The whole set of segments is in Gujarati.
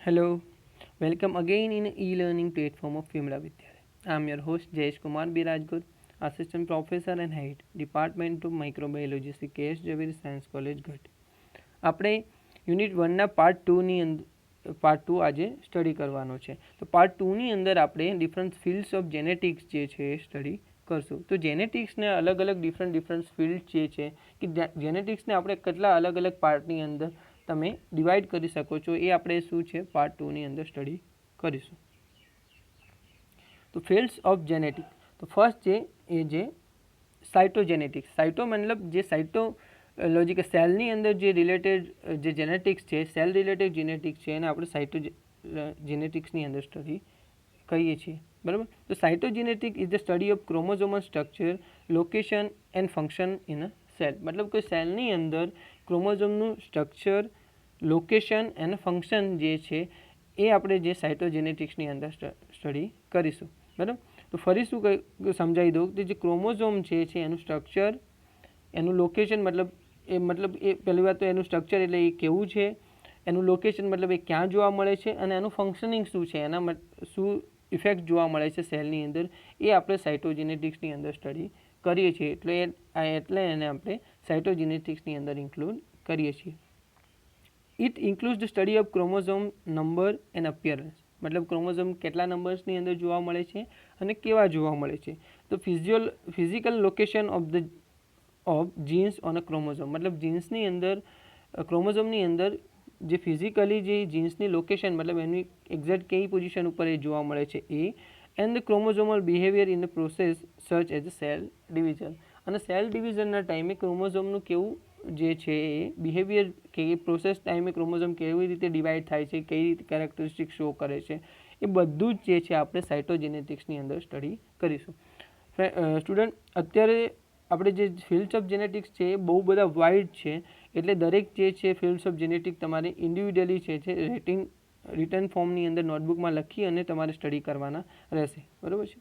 Hello, welcome again in e-learning platform of Vimla Vidyalaya. I am your host Jayesh Kumar B. Rajgut, Assistant Professor and Head, Department of Microbiology, KS Javeri Science College, Ghat. આપણે યુનિટ 1ના પાર્ટ 2ની પાર્ટ 2 આજે સ્ટડી કરવાનો છે. તો પાર્ટ 2ની અંદર આપણે ડિફરન્ટ ફિલ્ડ્સ ઓફ જેનેટિક્સ જે છે એ સ્ટડી કરશું. તો જેનેટિક્સને અલગ અલગ ડિફરન્ટ ફિલ્ડ જે છે કે જેનેટિક્સને આપણે કેટલા અલગ અલગ પાર્ટની અંદર તમે ડિવાઈડ કરી શકો છો એ આપણે શું છે પાર્ટ 2ની અંદર સ્ટડી કરીશું. તો ફિલ્ડ્સ ઓફ જેનેટિક, તો ફર્સ્ટ છે એ જે સાઇટોજેનેટિક્સ. સાઇટો મતલબ જે સાઇટોલોજી કે સેલની અંદર જે રિલેટેડ જે જેનેટિક્સ છે, સેલ રિલેટેડ જેનેટિક્સ છે એને આપણે સાઇટોજેનેટિક્સની અંદર સ્ટડી કહીએ છીએ. બરાબર. તો cytogenetic is the study of chromosomal structure, location and function in a cell. મતલબ કે સેલની અંદર ક્રોમોઝોમનું સ્ટ્રક્ચર, લોકેશન અને ફંક્શન જે છે એ આપણે જે સાઇટોજેનેટિક્સની અંદર સ્ટડી કરીશું. બરાબર. તો ફરી શું સમજાવી દઉં કે જે ક્રોમોઝોમ છે એનું સ્ટ્રક્ચર, એનું લોકેશન મતલબ એ પહેલી વાત તો એનું સ્ટ્રક્ચર એટલે એ કેવું છે, એનું લોકેશન મતલબ એ ક્યાં જોવા મળે છે અને એનું ફંક્શનિંગ શું છે, એના શું ઇફેક્ટ જોવા મળે છે સેલની અંદર, એ આપણે સાઇટોજેનેટિક્સની અંદર સ્ટડી કરીએ છીએ. એટલે એને આપણે સાઇટોજેનેટિક્સની અંદર ઇન્ક્લુડ કરીએ છીએ. It includes the study of chromosome number and appearance. મતલબ ક્રોમોઝોમ કેટલા નંબર્સની અંદર જોવા મળે છે અને કેવા જોવા મળે છે. તો physical location of jeans on a chromosome. મતલબ જીન્સની અંદર ક્રોમોઝોમની અંદર જે ફિઝિકલી જે જીન્સની લોકેશન મતલબ એની એક્ઝેક્ટ કઈ પોઝિશન ઉપર એ જોવા મળે છે એ. And the chromosomal behaviour in the process such as a cell division. અને સેલ ડિવિઝનના ટાઈમે ક્રોમોઝોમનું કેવું જે છે એ બિહેવિયર કે એ પ્રોસેસ ટાઈમે ક્રોમોઝોમ કેવી રીતે ડિવાઈડ થાય છે, કઈ રીતે કેરેક્ટરિસ્ટિક શો કરે છે, એ બધું જ જે છે આપણે સાઇટોજેનેટિક્સની અંદર સ્ટડી કરીશું. સ્ટુડન્ટ, અત્યારે આપણે જે ફિલ્ડ્સ ઓફ જેનેટિક્સ છે એ બહુ બધા વાઇડ છે, એટલે દરેક જે છે ફિલ્ડ્સ ઓફ જેનેટિક તમારે ઇન્ડિવિડ્યુઅલી છે રિટર્ન ફોર્મની અંદર નોટબુકમાં લખી અને તમારે સ્ટડી કરવાના રહેશે. બરાબર છે.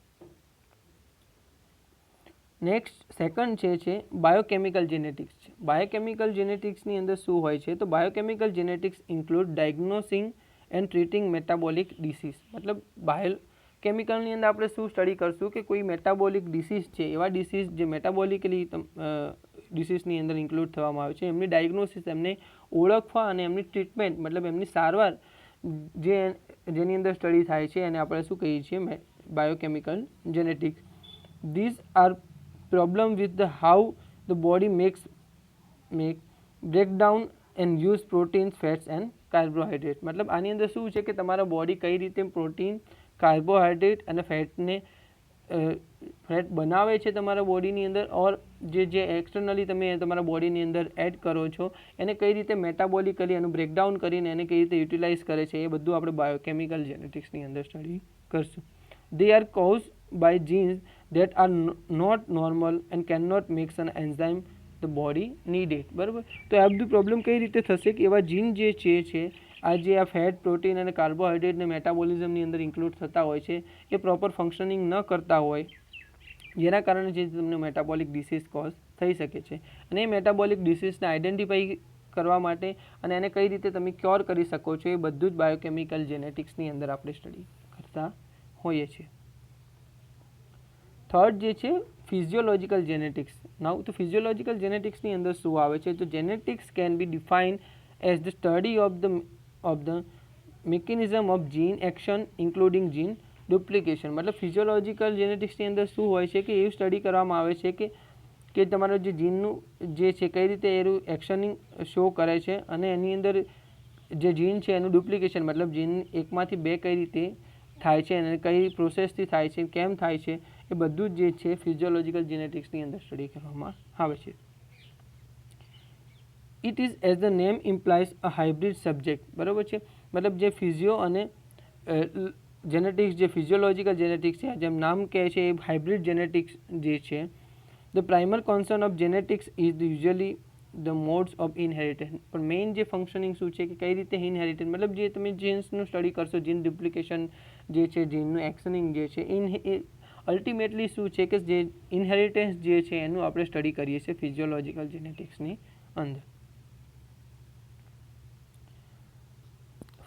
નેક્સ્ટ સેકન્ડ છે બાયોકેમિકલ જેનેટિક્સ છે. બાયોકેમિકલ જેનેટિક્સની અંદર શું હોય છે? તો biochemical genetics include diagnosing and treating metabolic disease. મતલબ બાયોકેમિકલની અંદર આપણે શું સ્ટડી કરશું કે કોઈ મેટાબોલિક ડિસીઝ છે, એવા ડિસીઝ જે મેટાબોલિકલી ડિસીઝની અંદર ઇન્ક્લુડ થવામાં આવે છે, એમની ડાયગ્નોસિસ, એમને ઓળખવા અને એમની ટ્રીટમેન્ટ મતલબ એમની સારવાર જેની અંદર સ્ટડી થાય છે એને આપણે શું કહીએ છીએ biochemical genetics. These are problem with the how the body break down and use proteins, fats and carbohydrates. મતલબ આની અંદર શું છે કે તમારા બોડી કઈ રીતે પ્રોટીન, કાર્બોહાઈડ્રેટ અને ફેટ બનાવે છે તમારા બોડીની અંદર, ઓર જે એક્સટર્નલી તમે તમારા બોડીની અંદર એડ કરો છો એને કઈ રીતે મેટાબોલિકલી એનું બ્રેકડાઉન કરીને એને કઈ રીતે યુટિલાઇઝ કરે છે, એ બધું આપણે બાયોકેમિકલ જેનેટિક્સની અંદર સ્ટડી કરશું. They are caused by genes that are not normal and cannot make an enzyme the body need it. બરાબર. તો આ બધું પ્રોબ્લેમ કઈ રીતે થશે કે એવા જીન જે છે આ જે આ ફેટ, પ્રોટીન અને કાર્બોહાઈડ્રેટને મેટાબોલિઝમની અંદર ઇન્ક્લુડ થતા હોય છે એ પ્રોપર ફંક્શનિંગ ન કરતા હોય, જેના કારણે જે તમને મેટાબોલિક ડિસીઝ કોઝ થઈ શકે છે. અને એ મેટાબોલિક ડિસીઝને આઈડેન્ટિફાઈ કરવા માટે અને એને કઈ રીતે તમે ક્યોર કરી શકો છો એ બધું જ બાયોકેમિકલ જેનેટિક્સની અંદર આપણે સ્ટડી કરતા હોઈએ છીએ. થર્ડ જે છે ફિઝિયોલોજીકલ જેનેટિક્સ. નાઉ તો ફિઝિયોલોજીકલ જેનેટિક્સની અંદર શું આવે છે? તો genetics can be defined as the study of the mechanism of gene action including gene duplication. મતલબ ફિઝિયોલોજીકલ જેનેટિક્સની અંદર શું હોય છે કે એવું સ્ટડી કરવામાં આવે છે કે તમારું જે જીનનું જે છે કઈ રીતે એનું એક્શનિંગ શો કરે છે અને એની અંદર જે જીન છે એનું ડુપ્લિકેશન મતલબ જીન એકમાંથી બે કઈ રીતે થાય છે અને કઈ પ્રોસેસથી થાય છે, કેમ થાય છે, એ બધું જ જે છે ફિઝિયોલોજીકલ જેનેટિક્સની અંદર સ્ટડી કરવામાં આવે છે. It is as the name implies a hybrid subject. બરાબર છે. મતલબ જે ફિઝિયો અને જેનેટિક્સ જે ફિઝિયોલોજીકલ જેનેટિક્સ છે જેમ નામ કહે છે એ હાઇબ્રિડ જેનેટિક્સ જે છે. The primer concert of genetics is usually the modes of inheritance. પણ મેઇન જે ફંક્શનિંગ શું છે કે કઈ રીતે ઇનહેરિટન્સ મતલબ જે તમે જીન્સનું સ્ટડી કરશો, જીન ડુપ્લિકેશન જે છે, જીનનું એક્શનિંગ જે છે, અલ્ટિમેટલી શું છે કે જે ઇનહેરિટન્સ જે છે એનું આપણે સ્ટડી કરીએ છીએ ફિઝિયોલોજીકલ જેનેટિક્સની અંદર.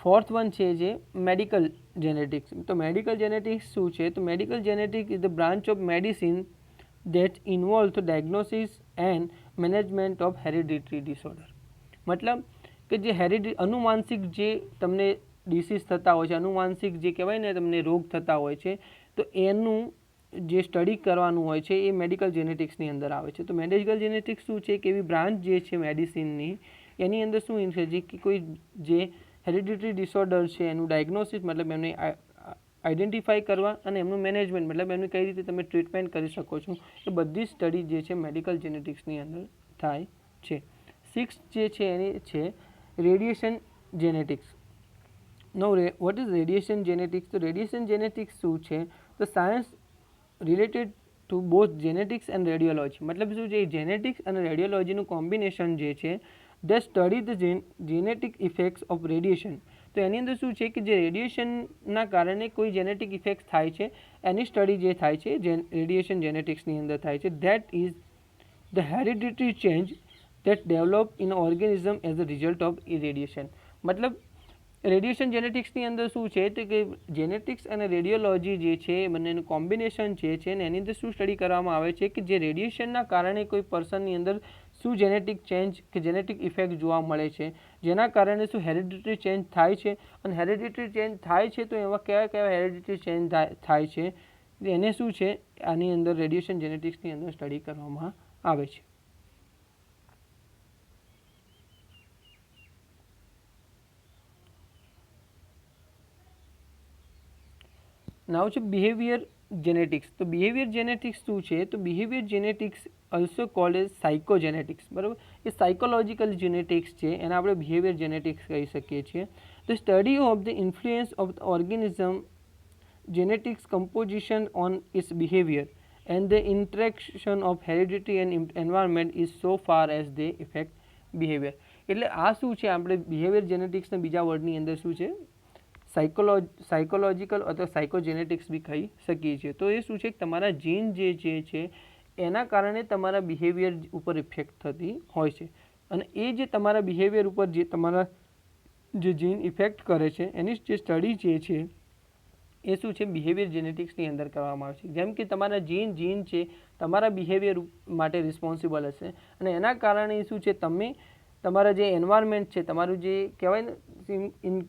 ફોર્થ વન છે જે મેડિકલ જેનેટિક્સ. તો મેડિકલ જેનેટિક્સ શું છે? તો medical genetics is the branch of medicine that involves the diagnosis and management of hereditary disorder. મતલબ કે જે અનુવાંશિક જે તમને ડિસીઝ થતા હોય છે, અનુવાંશિક જે કહેવાય ને તમને રોગ થતા હોય છે, તો એનું જે સ્ટડી કરવાનું હોય છે એ મેડિકલ જેનેટિક્સની અંદર આવે છે. તો મેડિકલ જેનેટિક્સ શું છે કે એવી બ્રાન્ચ જે છે મેડિસિનની, એની અંદર શું છે જે કે કોઈ જે હેરિડિટરી ડિસઓર્ડર છે એનું ડાયગ્નોસિસ મતલબ એમને આઈડેન્ટિફાઈ કરવા અને એમનું મેનેજમેન્ટ મતલબ એમની કઈ રીતે તમે ટ્રીટમેન્ટ કરી શકો છો, એ બધી સ્ટડી જે છે મેડિકલ જેનેટિક્સની અંદર થાય છે. 6 જે છે એની છે radiation genetics. Know what is radiation genetics? તો રેડિયેશન જેનેટિક્સ શું છે? તો science related to both genetics and radiology. મતલબ શું છે? જેનેટિક્સ અને રેડિયોલોજીનું કોમ્બિનેશન જે છે the study the genetic effects of radiation. તો એની અંદર શું છે કે જે રેડિયેશનના કારણે કોઈ જેનેટિક ઇફેક્ટ થાય છે એની સ્ટડી જે થાય છે રેડિયેશન જેનેટિક્સની અંદર થાય છે. That is the hereditary change that develop in organism as a result of irradiation. મતલબ રેડિયેશન જેનેટિક્સની અંદર શું છે તો કે જેનેટિક્સ અને રેડિયોલોજી જે છે એ બંનેનું કોમ્બિનેશન જે છે ને એની અંદર શું સ્ટડી કરવામાં આવે છે કે જે રેડિયેશનના કારણે કોઈ પર્સનની અંદર શું જેનેટિક ચેન્જ કે જેનેટિક ઇફેક્ટ જોવા મળે છે, જેના કારણે શું હેરિડિટરી ચેન્જ થાય છે, અને હેરિડિટરી ચેન્જ થાય છે તો એમાં કયા કયા હેરિડિટરી ચેન્જ થાય છે એને શું છે આની અંદર રેડિયેશન જેનેટિક્સની અંદર સ્ટડી કરવામાં આવે છે. નાવ છે બિહેવિયર જેનેટિક્સ. તો બિહેવિયર જેનેટિક્સ શું છે? તો behaviour genetics also called as psychogenetics. બરાબર, એ સાયકોલોજીકલ જેનેટિક્સ છે, એને આપણે બિહેવિયર જેનેટિક્સ કહી શકીએ છીએ. The study of the influence of the organism genetics composition on its behavior and the interaction of heredity and environment is so far as they affect behavior. એટલે આ શું છે? આપણે બિહેવિયર જેનેટિક્સના બીજા વર્ડની અંદર શું છે? સાયકોલોજીકલ અથવા સાયકોજેનેટિક્સ બી કહી શકીએ છીએ. તો એ શું છે? તમારા જીન જે છે એના કારણે તમારા બિહેવિયર ઉપર ઇફેક્ટ થતી હોય છે, અને એ જે તમારા બિહેવિયર ઉપર જે તમારા જે જીન ઇફેક્ટ કરે છે એની જે સ્ટડી જે છે એ શું છે? બિહેવિયર જેનેટિક્સની અંદર કરવામાં આવે છે. જેમ કે તમારા જીન છે તમારા બિહેવિયર માટે રિસ્પોન્સિબલ હશે, અને એના કારણે શું છે? તમે તમારા જે એન્વાયરમેન્ટ છે, તમારું જે કહેવાય ને ઇન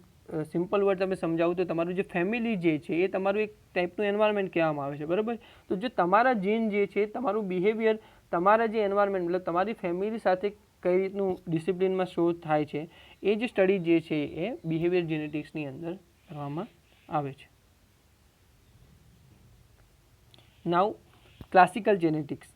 સિમ્પલ વર્ડ તમે સમજાવું તો તમારું જે ફેમિલી જે છે એ તમારું એક ટાઈપનું એન્વાયરમેન્ટ કહેવામાં આવે છે. બરાબર, તો જો તમારા જીન જે છે તમારું બિહેવિયર તમારા જે એન્વાયરમેન્ટ મતલબ તમારી ફેમિલી સાથે કઈ રીતનું ડિસિપ્લિનમાં શો થાય છે એ જે સ્ટડી જે છે એ બિહેવિયર જેનેટિક્સની અંદર કરવામાં આવે છે. નાવ ક્લાસિકલ જેનેટિક્સ.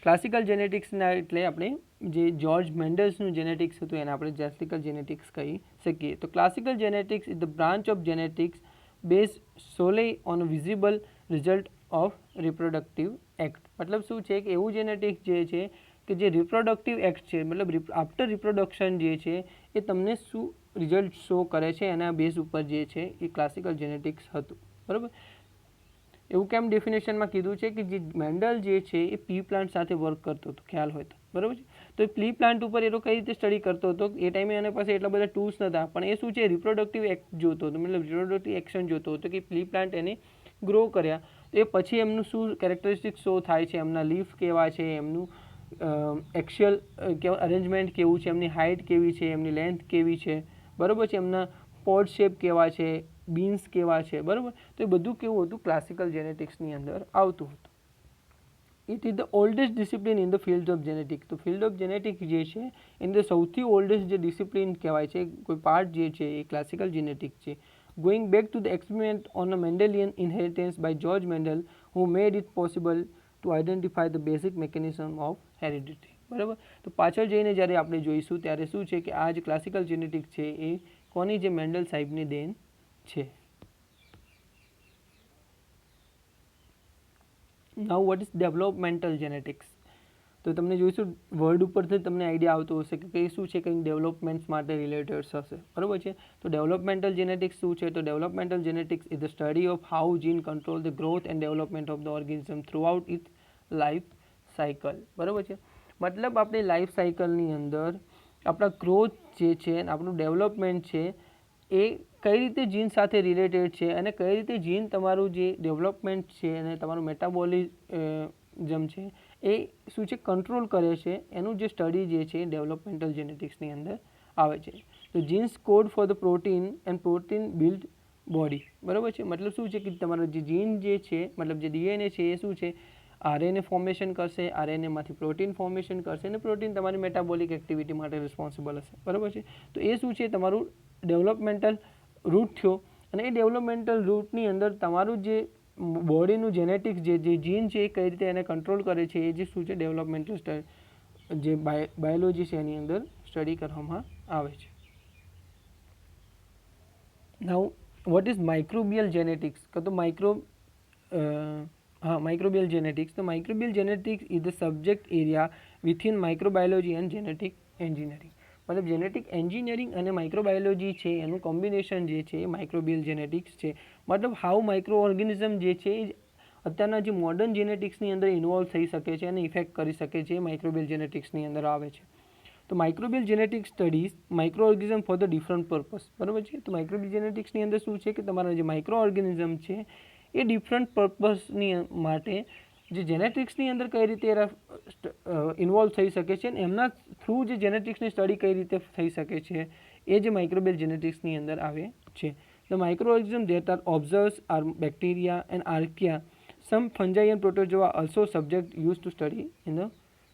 ક્લાસિકલ જેનેટિક્સના એટલે આપણે જે જ્યોર્જ મેન્ડલ્સનું જેનેટિક્સ હતું એને આપણે ક્લાસિકલ જેનેટિક્સ કહી શકીએ. તો classical genetics is the branch of genetics based solely on visible result of reproductive act. મતલબ શું છે કે એવું જેનેટિક્સ જે છે કે જે રિપ્રોડક્ટિવ એક્ટ છે મતલબ આફ્ટર રિપ્રોડક્શન જે છે એ તમને શું રિઝલ્ટ શો કરે છે એના બેઝ ઉપર જે છે એ ક્લાસિકલ જેનેટિક્સ હતું. બરાબર, એવું કેમ ડેફિનેશનમાં કીધું છે કે જે મેન્ડલ જે છે એ પી પ્લાન્ટ સાથે વર્ક કરતો હતો, ખ્યાલ હોય તો. બરાબર છે, તો એ પી પ્લાન્ટ ઉપર એ કઈ રીતે સ્ટડી કરતો હતો? એ ટાઈમે એના પાસે એટલા બધા ટૂલ્સ નહોતા, પણ એ શું છે? રિપ્રોડક્ટિવ એક્ટ જોતો હતો, મતલબ રિપ્રોડક્ટિવ એક્શન જોતો હતો કે પી પ્લાન્ટ એને ગ્રો કર્યા તો એ પછી એમનું શું કેરેક્ટરિસ્ટિક શો થાય છે, એમના લીફ કેવા છે, એમનું એક્શિયલ અરેન્જમેન્ટ કેવું છે, એમની હાઇટ કેવી છે, એમની લેન્થ કેવી છે, બરાબર છે, એમના પોડ શેપ કેવા છે, બીન્સ કેવા છે. બરાબર, તો એ બધું કેવું હતું? ક્લાસિકલ જેનેટિક્સની અંદર આવતું હતું. It is the oldest discipline in the field of genetics. તો ફિલ્ડ ઓફ જેનેટિક્સ જે છે એની સૌથી ઓલ્ડેસ્ટ જે ડિસિપ્લિન કહેવાય છે, કોઈ પાર્ટ જે છે એ ક્લાસિકલ જેનેટિક્સ છે. Going back to the experiment on a Mendelian inheritance by George Mendel who made it possible to identify the basic mechanism of heredity. બરાબર, તો પાછળ જઈને જ્યારે આપણે જોઈશું ત્યારે શું છે કે આ જે ક્લાસિકલ જેનેટિક્સ છે એ કોની જે મેન્ડલ સાહેબની દેન છે. નાઉ વોટ ઇઝ ડેવલપમેન્ટલ જેનેટિક્સ? તો તમને જોઈશું વર્ડ ઉપરથી તમને આઈડિયા આવતો હશે કે કઈ શું છે, કંઈક ડેવલપમેન્ટ્સ માટે રિલેટેડ હશે. બરાબર છે, તો ડેવલપમેન્ટલ જેનેટિક્સ શું છે? તો developmental genetics is the study of how gene control the growth and development of the organism throughout its life cycle. બરાબર છે, મતલબ આપણી લાઈફ સાયકલની અંદર આપણા ગ્રોથ જે છે આપણું ડેવલપમેન્ટ છે એ કઈ રીતે જીન સાથે રિલેટેડ છે અને કઈ રીતે જીન તમારું જે ડેવલપમેન્ટ છે અને તમારું મેટાબોલિઝમ છે એ શું છે કંટ્રોલ કરે છે, એનું જે સ્ટડી જે છે ડેવલપમેન્ટલ જેનેટિક્સની અંદર આવે છે. તો jeans code for the protein and protein build body, બરાબર છે. મતલબ શું છે કે તમારો જે જીન જે છે, મતલબ જે ડીએનએ છે એ શું છે, આરએનએ ફોર્મેશન કરશે, આરએનએમાંથી પ્રોટીન ફોર્મેશન કરશે અને પ્રોટીન તમારી મેટાબોલિક એક્ટિવિટી માટે રિસ્પોન્સિબલ હશે, બરાબર છે. તો એ શું છે તમારું ડેવલપમેન્ટલ રૂટ થયો અને એ ડેવલપમેન્ટલ રૂટની અંદર તમારું જે બોડીનું જેનેટિક્સ જે જીન છે એ કઈ રીતે એને કંટ્રોલ કરે છે એ જે શું છે ડેવલપમેન્ટલ જે બાયોલોજી છે એની અંદર સ્ટડી કરવામાં આવે છે. નાઉ વોટ ઇઝ માઇક્રોબિયલ જેનેટિક્સ? તો microbial genetics. The microbial genetics is the subject area within microbiology and genetic engineering. मतलब जेनेटिक एंजिनियरिंग અને માઇક્રોબાયોલોજી છે એનું કોમ્બિનેશન જે છે એ માઇક્રોબિયલ જેનેટિક્સ છે. મતલબ હાઉ માઇક્રો ઓર્ગેનિઝમ જે છે એ અત્યારના જે મોડર્ન જેનેટિક્સની અંદર ઇન્વોલ્વ થઈ શકે છે અને ઇફેક્ટ કરી શકે છે એ માઇક્રોબિયલ જેનેટિક્સની અંદર આવે છે. તો microbial genetic studies micro organism for the different purpose, બરાબર છે. તો માઇક્રોબિયલ જેનેટિક્સની અંદર શું છે કે તમારા જે માઇક્રો ઓર્ગેનિઝમ છે એ ડિફરન્ટ પર્પઝની માટે જે જેનેટિક્સની અંદર કઈ રીતે ઇન્વોલ્વ થઈ શકે છે અને એમના થ્રુ જે જેનેટિક્સની સ્ટડી કઈ રીતે થઈ શકે છે એ જે માઇક્રોબિયલ જેનેટિક્સની અંદર આવે છે. The microorganism that are observes are bacteria and archaea, some fungi and protozoa also subject use to study in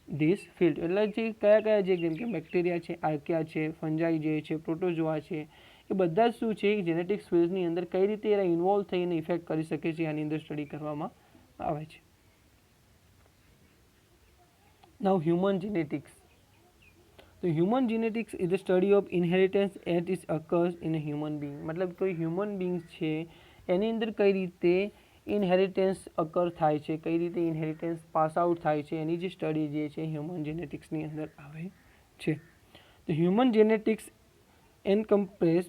this field. એટલે જે કયા જે જેમ કે બેક્ટેરિયા છે, આર્કિયા છે, ફંજાઈ જે છે, પ્રોટોઝોઆ છે, એ બધા શું છે જેનેટિક્સ ફિલ્ડની અંદર કઈ રીતે એના ઇન્વોલ્વ થઈને ઇફેક્ટ કરી શકે છે આની અંદર સ્ટડી કરવામાં આવે છે. Now human genetics. તો human genetics is the study of inheritance at is occurs in a human being. મતલબ કોઈ હ્યુમન બિંગ છે એની અંદર કઈ રીતે ઇનહેરિટન્સ અકર થાય છે, કઈ રીતે ઇનહેરિટન્સ પાસ આઉટ થાય છે એની જે સ્ટડી જે છે હ્યુમન જેનેટિક્સની અંદર આવે છે. તો human genetics encompass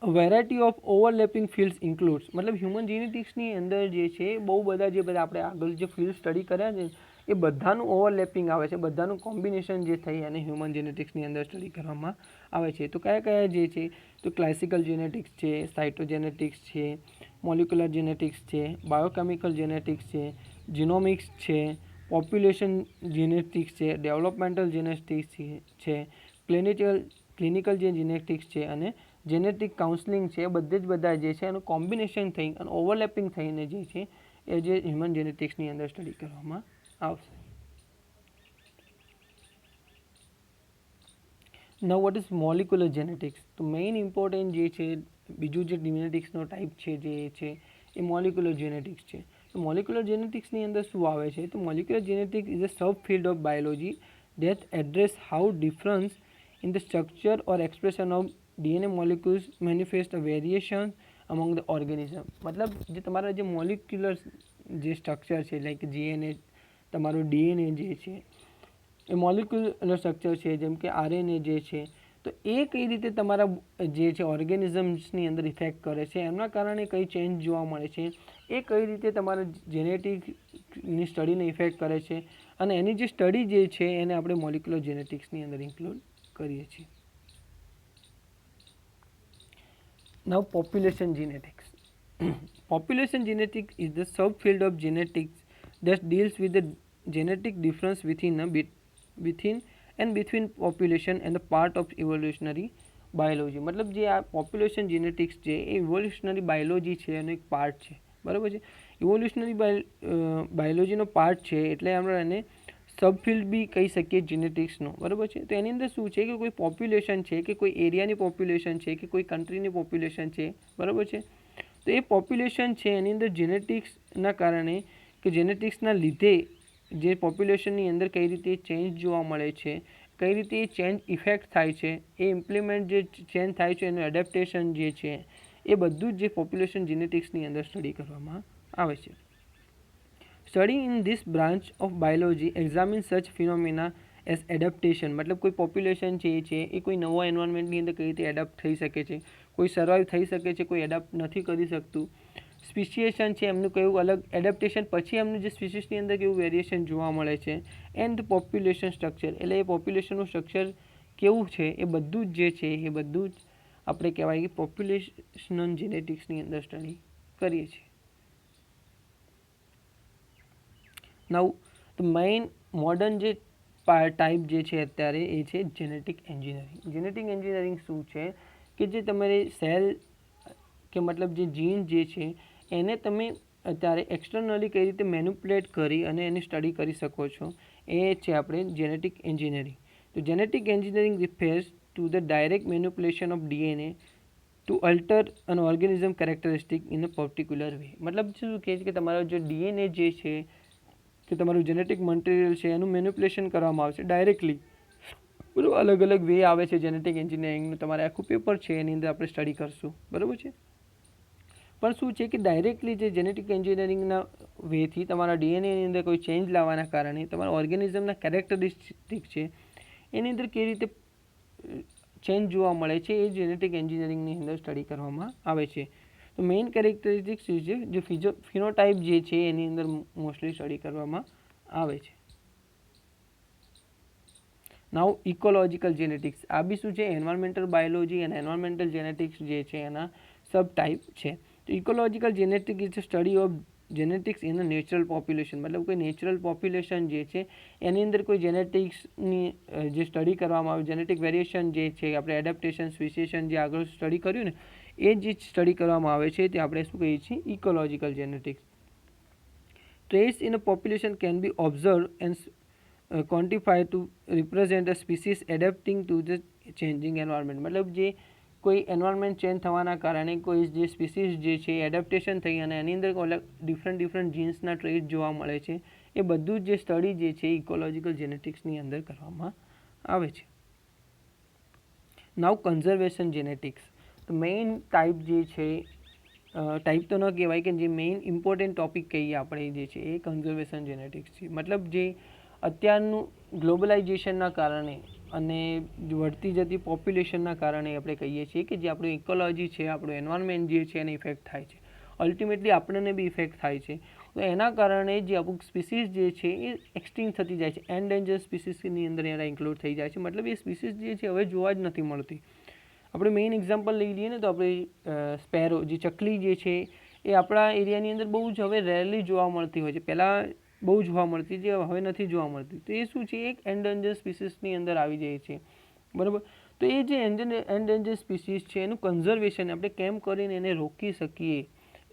variety of overlapping fields includes. મતલબ હ્યુમન જેનેટિક્સની અંદર જે છે બહુ બધા આપણે આગળ જે ફિલ્ડ સ્ટડી કર્યા છે એ બધાનું ઓવરલેપિંગ આવે છે, બધાનું કોમ્બિનેશન જે થઈ અને હ્યુમન જેનેટિક્સની અંદર સ્ટડી કરવામાં આવે છે. તો કયા જે છે તો ક્લાસિકલ જેનેટિક્સ છે, સાઇટોજેનેટિક્સ છે, મોલિક્યુલર જેનેટિક્સ છે, બાયોકેમિકલ જેનેટિક્સ છે, જીનોમિક્સ છે, પોપ્યુલેશન જેનેટિક્સ છે, ડેવલપમેન્ટલ જેનેટિક્સ છે, ક્લિનિકલ જે જેનેટિક્સ છે અને જેનેટિક કાઉન્સલિંગ છે. બધા જે છે એનું કોમ્બિનેશન થઈ અને ઓવરલેપિંગ થઈને જે છે એ જે હ્યુમન જેનેટિક્સની અંદર સ્ટડી કરવામાં આવશે. નાઉ વોટ ઇઝ મોલિક્યુલર જેનેટિક્સ? તો મેઇન ઇમ્પોર્ટન્ટ જે છે બીજું જે જેનેટિક્સનો ટાઈપ છે જે છે એ મોલિક્યુલર જેનેટિક્સ છે. તો મોલિક્યુલર જેનેટિક્સની અંદર શું આવે છે? તો molecular genetics is a sub field of biology that address how difference in the structure or expression of DNA molecules manifest a variation among the organism. મતલબ જે તમારા જે મોલિક્યુલર જે સ્ટ્રક્ચર છે લાઈક જીએનએ, તમારું ડીએનએ જે છે એ મોલિક્યુલર સ્ટ્રક્ચર છે જેમ કે આરએનએ જે છે, તો એ કઈ રીતે તમારા જે છે ઓર્ગેનિઝમ્સની અંદર ઇફેક્ટ કરે છે, એમના કારણે કઈ ચેન્જ જોવા મળે છે, એ કઈ રીતે તમારા જેનેટિકની સ્ટડીને ઇફેક્ટ કરે છે અને એની જે સ્ટડી જે છે એને આપણે મોલિક્યુલર જેનેટિક્સની અંદર ઇન્ક્લુડ કરીએ છીએ. Now population genetics. Population genetics is the subfield of genetics that deals with the genetic difference within and between population and the part of evolutionary biology. मतलब જે આ population genetics છે એ evolutionary biology છે એનો એક પાર્ટ છે, બરાબર છે. ઇવોલ્યુશનરી બાયોલોજીનો પાર્ટ છે એટલે આપણે એને સબફિલ્ડ બી કહી શકીએ જેનેટિક્સનો, બરાબર છે. તો એની અંદર શું છે કે કોઈ પોપ્યુલેશન છે કે કોઈ એરિયાની પોપ્યુલેશન છે કે કોઈ કન્ટ્રીની પોપ્યુલેશન છે, બરાબર છે. તો એ પોપ્યુલેશન છે એની અંદર જેનેટિક્સના કારણે કે જેનેટિક્સના લીધે જે પોપ્યુલેશનની અંદર કઈ રીતે ચેન્જ જોવા મળે છે, કઈ રીતે એ ચેન્જ ઇફેક્ટ થાય છે, એ ઇમ્પ્લિમેન્ટ જે ચેન્જ થાય છે એનું એડેપ્ટેશન જે છે એ બધું જ જે પોપ્યુલેશન જેનેટિક્સની અંદર સ્ટડી કરવામાં આવે છે. Study in this branch of biology examine such phenomena as adaptation. મતલબ કોઈ પોપ્યુલેશન છે એ કોઈ નવા એન્વાયરમેન્ટની અંદર કઈ રીતે એડપ્ટ થઈ શકે છે, કોઈ સર્વાઈવ થઈ શકે છે, કોઈ એડપ્ટ નથી કરી શકતું. સ્પીશિએશન છે એમનું કયું અલગ એડેપ્ટેશન પછી એમનું જે સ્પીશીસની અંદર કેવું વેરિએશન જોવા મળે છે. એન્ડ પોપ્યુલેશન સ્ટ્રક્ચર એટલે એ પોપ્યુલેશનનું સ્ટ્રક્ચર કેવું છે એ બધું જ જે છે એ બધું જ આપણે કહેવાય કે પોપ્યુલેશનલ જેનેટિક્સની અંદર સ્ટડી કરીએ છીએ. નાઉ ધ મેઇન મોડર્ન જે ટાઈપ જે છે અત્યારે એ છે જેનેટિક એન્જિનિયરિંગ. જેનેટિક એન્જિનિયરિંગ શું છે કે જે તમારે સેલ કે મતલબ જે જીન જે છે એને તમે અત્યારે એક્સટર્નલી કઈ રીતે મેનિપ્યુલેટ કરી અને એની સ્ટડી કરી શકો છો, એ છે આપણે જેનેટિક એન્જિનિયરિંગ. તો genetic engineering refers to the direct manipulation of DNA to alter an organism characteristic in a particular way. મતલબ શું કહે છે કે તમારો જે DNA જે છે કે તમારું જેનેટિક મટીરિયલ છે એનું મેનિપ્યુલેશન કરવામાં આવશે ડાયરેક્ટલી. બરાબર, અલગ અલગ વે આવે છે જેનેટિક એન્જિનિયરિંગનું. તમારે આખું પેપર છે એની અંદર આપણે સ્ટડી કરશું. બરાબર છે. પણ શું છે કે ડાયરેક્ટલી જે જેનેટિક એન્જિનિયરિંગના વેથી તમારા DNAની અંદર કોઈ ચેન્જ લાવવાના કારણે તમારા ઓર્ગેનિઝમના કેરેક્ટરિસ્ટિક છે એની અંદર કેવી રીતે ચેન્જ જોવા મળે છે એ જેનેટિક એન્જિનિયરિંગની અંદર સ્ટડી કરવામાં આવે છે. તો મેઇન કેરેક્ટરિસ્ટિક્સ છે જે ફિનોટાઇપ જે છે એની અંદર મોસ્ટલી સ્ટડી કરવામાં આવે છે. નાઉ ઇકોલોજીકલ જેનેટિક્સ, આ બી શું છે એન્વાયરમેન્ટલ બાયોલોજી અને એન્વાયરમેન્ટલ જેનેટિક્સ જે છે એના સબ ટાઈપ છે. તો ecological genetics is study of genetics in a natural population. મતલબ કોઈ નેચરલ પોપ્યુલેશન જે છે એની અંદર કોઈ જેનેટિક્સની જે સ્ટડી કરવામાં આવે, જેનેટિક વેરિએશન જે છે, આપણે એડેપ્ટેશન સ્પીસિએશન જે આગળ સ્ટડી કર્યું ને એ જે સ્ટડી કરવામાં આવે છે તે આપણે શું કહીએ છીએ ecological genetics. Traits in a population can be observed and quantified to represent a species adapting to the changing environment. મતલબ જે કોઈ એન્વાયરમેન્ટ ચેન્જ થવાના કારણે કોઈ જે સ્પીસીસ જે છે એડેપ્ટેશન થઈ અને એની અંદર ડિફરન્ટ જીન્સના ટ્રેટ જોવા મળે છે, એ બધું જ જે સ્ટડી જે છે ઇકોલોજીકલ જેનેટિક્સની અંદર કરવામાં આવે છે. નાઉ કન્ઝર્વેશન જેનેટિક્સ. તો મેઇન ટાઈપ જે છે, ટાઈપ તો ન કહેવાય કે જે મેઇન ઇમ્પોર્ટન્ટ ટોપિક કહીએ આપણે જે છે એ કન્ઝર્વેશન જેનેટિક્સ છે. મતલબ જે અત્યારનું ગ્લોબલાઇઝેશનના કારણે અને વધતી જતી પોપ્યુલેશનના કારણે આપણે કહીએ છીએ કે જે આપણું ઇકોલોજી છે, આપણું એન્વાયરમેન્ટ જે છે એને ઇફેક્ટ થાય છે. અલ્ટિમેટલી આપણને બી ઇફેક્ટ થાય છે. તો એના કારણે જે અમુક સ્પીસીસ જે છે એ એક્સટિંક્ટ થતી જાય છે, એન્ડેન્જર સ્પીસીસની અંદર એના ઇન્ક્લુડ થઈ જાય છે. મતલબ એ સ્પીસીસ જે છે હવે જોવા જ નથી મળતી. આપણે મેઇન એક્ઝામ્પલ લઈ લઈએ ને તો આપણે સ્પેરો જે ચકલી જે છે એ આપણા એરિયાની અંદર બહુ જ હવે રેરલી જોવા મળતી હોય છે. પહેલાં બહુ જોવા મળતી જે હવે નથી જોવા મળતી. તો એ શું છે એક એન્ડેન્જર સ્પીસીસની અંદર આવી જાય છે. બરાબર. તો એ જે એન્ડેન્જર સ્પીસીસ છે એનું કન્ઝર્વેશન આપણે કેમ કરીને એને રોકી શકીએ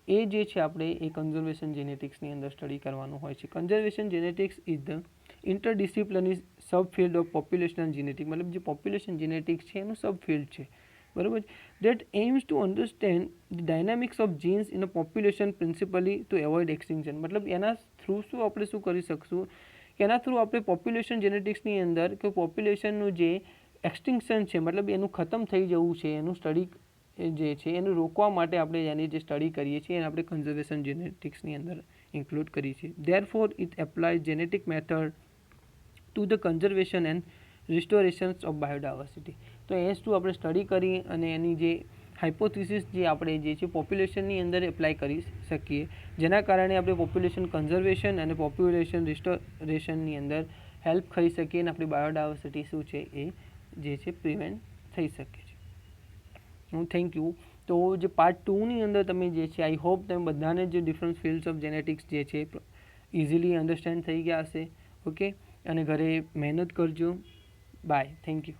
એ જે છે આપણે એ કન્ઝર્વેશન જેનેટિક્સની અંદર સ્ટડી કરવાનું હોય છે. Conservation genetics is the interdisciplinary subfield of populational genetics. મતલબ જે પોપ્યુલેશન જેનેટિક્સ છે એનું સબફિલ્ડ છે. બરાબર. That aims to understand the dynamics of genes in a population principally to avoid extinction. મતલબ એના થ્રુ શું આપણે શું કરી શકશું કે એના થ્રુ આપણે પોપ્યુલેશન જેનેટિક્સની અંદર કે પોપ્યુલેશનનું જે એક્સટિંક્શન છે, મતલબ એનું ખતમ થઈ જવું છે, એનું સ્ટડી જે છે એનું રોકવા માટે આપણે એની જે સ્ટડી કરીએ છીએ એને આપણે કન્ઝર્વેશન જેનેટિક્સની અંદર ઇન્ક્લુડ કરીએ છીએ. Therefore it apply genetic method to the conservation and restorations of biodiversity. તો એ શું આપણે સ્ટડી કરી અને એની જે હાઇપોથિસિસ જે આપણે જે છે પોપ્યુલેશનની અંદર એપ્લાય કરી શકીએ, જેના કારણે આપણે પોપ્યુલેશન કન્ઝર્વેશન અને પોપ્યુલેશન રિસ્ટોરેશનની અંદર હેલ્પ કરી શકીએ અને આપણી બાયોડાયવર્સિટી શું છે એ જે છે પ્રિવેન્ટ થઈ શકે છે. Thank you. તો જે પાર્ટ 2ની અંદર તમે જે છે આઈ હોપ તમે બધાને જે ડિફરન્ટ ફિલ્ડ્સ ઓફ જેનેટિક્સ જે છે ઇઝીલી અન્ડરસ્ટેન્ડ થઈ ગયા હશે. ઓકે, અને ઘરે મહેનત કરજો. બાય. Thank you.